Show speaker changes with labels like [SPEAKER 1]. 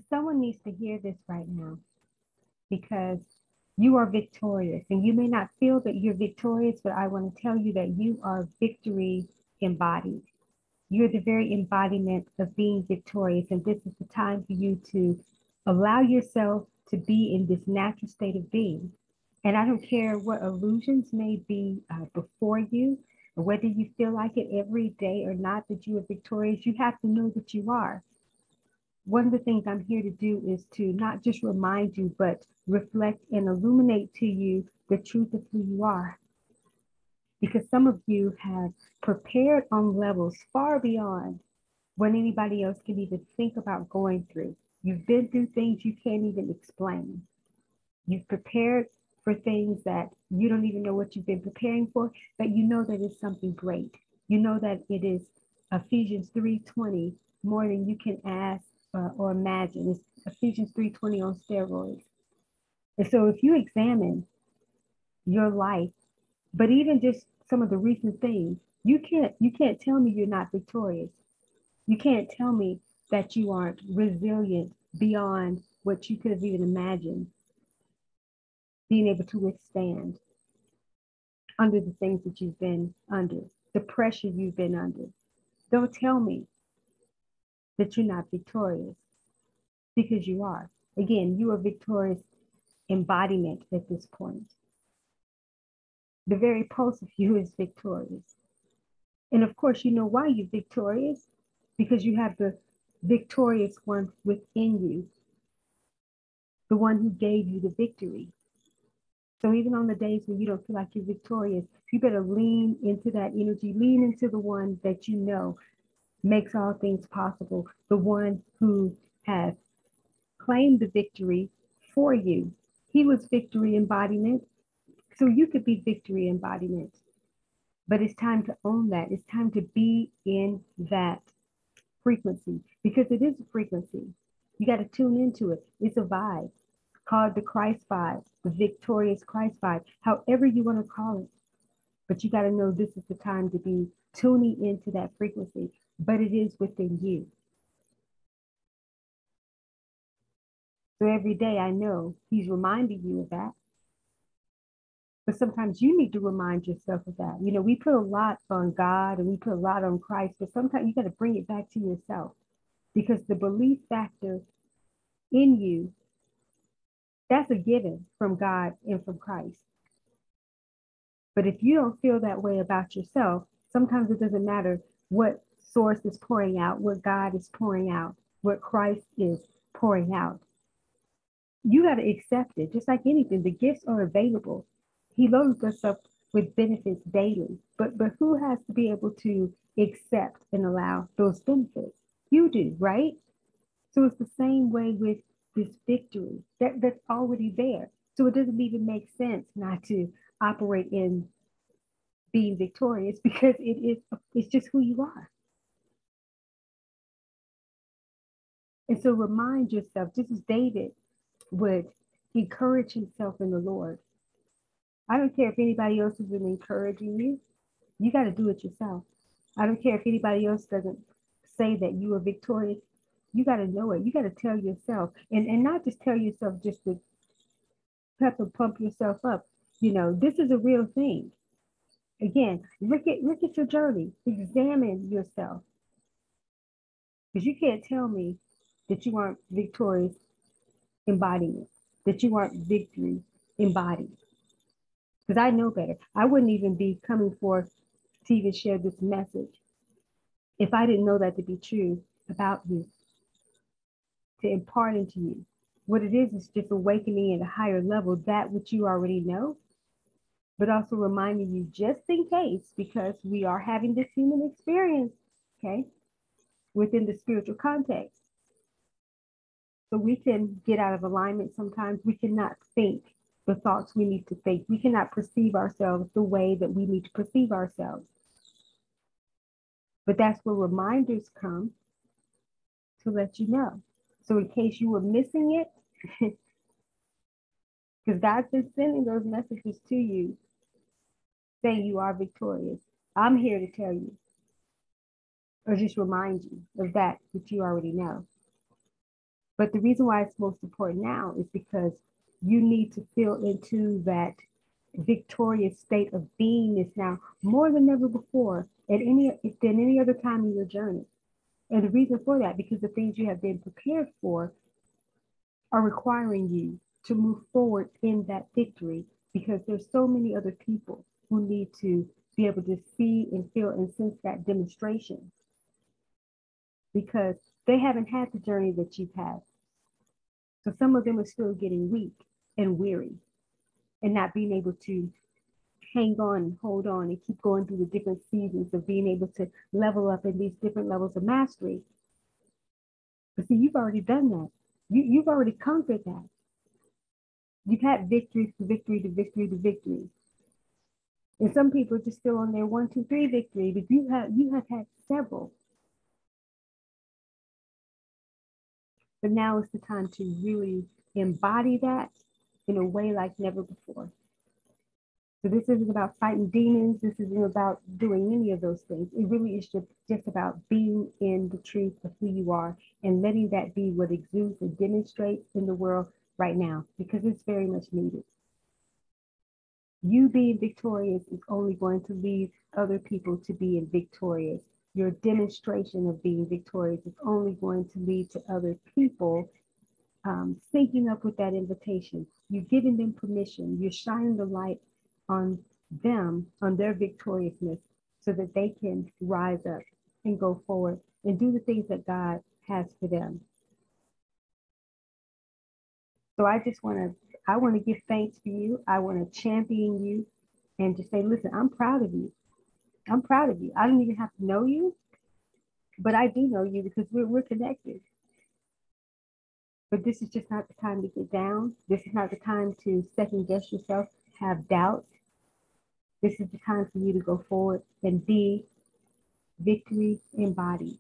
[SPEAKER 1] Someone needs to hear this right now because you are victorious. And you may not feel that you're victorious, but I want to tell you that you are victory embodied. You're the very embodiment of being victorious. And this is the time for you to allow yourself to be in this natural state of being. And I don't care what illusions may be before you, or whether you feel like it every day or not that you are victorious, you have to know that you are. One of the things I'm here to do is to not just remind you, but reflect and illuminate to you the truth of who you are. Because some of you have prepared on levels far beyond what anybody else can even think about going through. You've been through things you can't even explain. You've prepared for things that you don't even know what you've been preparing for, but you know that it's something great. You know that it is Ephesians 3:20 more than you can ask or imagine. It's Ephesians 3:20 on steroids. And so if you examine your life, but even just some of the recent things, you can't tell me you're not victorious. You can't tell me that you aren't resilient beyond what you could have even imagined, being able to withstand under the things that you've been under, the pressure you've been under. Don't tell me that you're not victorious, because you are. Again, you are victorious embodiment at this point. The very pulse of you is victorious. And of course, you know why you're victorious, because you have the victorious one within you, the one who gave you the victory. So even on the days when you don't feel like you're victorious, you better lean into that energy, lean into the one that you know makes all things possible, the one who has claimed the victory for you. He was victory embodiment, so you could be victory embodiment. But it's time to own that. It's time to be in that frequency, because it is a frequency. You got to tune into it. It's a vibe called the Christ vibe, the victorious Christ vibe, however you want to call it. But you got to know this is the time to be tuning into that frequency, but it is within you. So every day I know he's reminding you of that. But sometimes you need to remind yourself of that. You know, we put a lot on God and we put a lot on Christ, but sometimes you got to bring it back to yourself, because the belief factor in you, that's a given from God and from Christ. But if you don't feel that way about yourself, sometimes it doesn't matter what source is pouring out, what God is pouring out, what Christ is pouring out. You got to accept it. Just like anything, the gifts are available. He loads us up with benefits daily. But who has to be able to accept and allow those benefits? You do, right? So it's the same way with this victory that's already there. So it doesn't even make sense not to operate in being victorious, because it's just who you are. And so remind yourself, just as David would encourage himself in the Lord. I don't care if anybody else has been encouraging you. You got to do it yourself. I don't care if anybody else doesn't say that you are victorious. You got to know it. You got to tell yourself, and not just tell yourself just to pump yourself up. You know, this is a real thing. Again, look at your journey. Examine yourself, because you can't tell me that you aren't victorious embodiment, that you aren't victory embodied. Because I know better. I wouldn't even be coming forth to even share this message if I didn't know that to be true about you, to impart into you. What it is just awakening at a higher level, that which you already know, but also reminding you just in case, because we are having this human experience, okay, within the spiritual context. So we can get out of alignment sometimes. We cannot think the thoughts we need to think. We cannot perceive ourselves the way that we need to perceive ourselves. But that's where reminders come to let you know. So in case you were missing it, because God's been sending those messages to you, saying you are victorious. I'm here to tell you, or just remind you of that which you already know. But the reason why it's most important now is because you need to feel into that victorious state of beingness now more than ever before than any other time in your journey. And the reason for that, because the things you have been prepared for are requiring you to move forward in that victory, because there's so many other people who need to be able to see and feel and sense that demonstration, because they haven't had the journey that you've had. So some of them are still getting weak and weary and not being able to hang on and hold on and keep going through the different seasons of being able to level up in these different levels of mastery. But see, you've already done that. You've already conquered that. You've had victory to victory to victory to victory. And some people are just still on their 1, 2, 3 victory, but you have had several. But now is the time to really embody that in a way like never before. So this isn't about fighting demons. This isn't about doing any of those things. It really is just about being in the truth of who you are and letting that be what exudes and demonstrates in the world right now, because it's very much needed. You being victorious is only going to lead other people to being victorious. Your demonstration of being victorious is only going to lead to other people syncing up with that invitation. You're giving them permission. You're shining the light on them, on their victoriousness, so that they can rise up and go forward and do the things that God has for them. So I want to give thanks for you. I want to champion you and just say, listen, I'm proud of you. I'm proud of you. I don't even have to know you, but I do know you because we're connected. But this is just not the time to get down. This is not the time to second guess yourself, have doubt. This is the time for you to go forward and be victory embodied.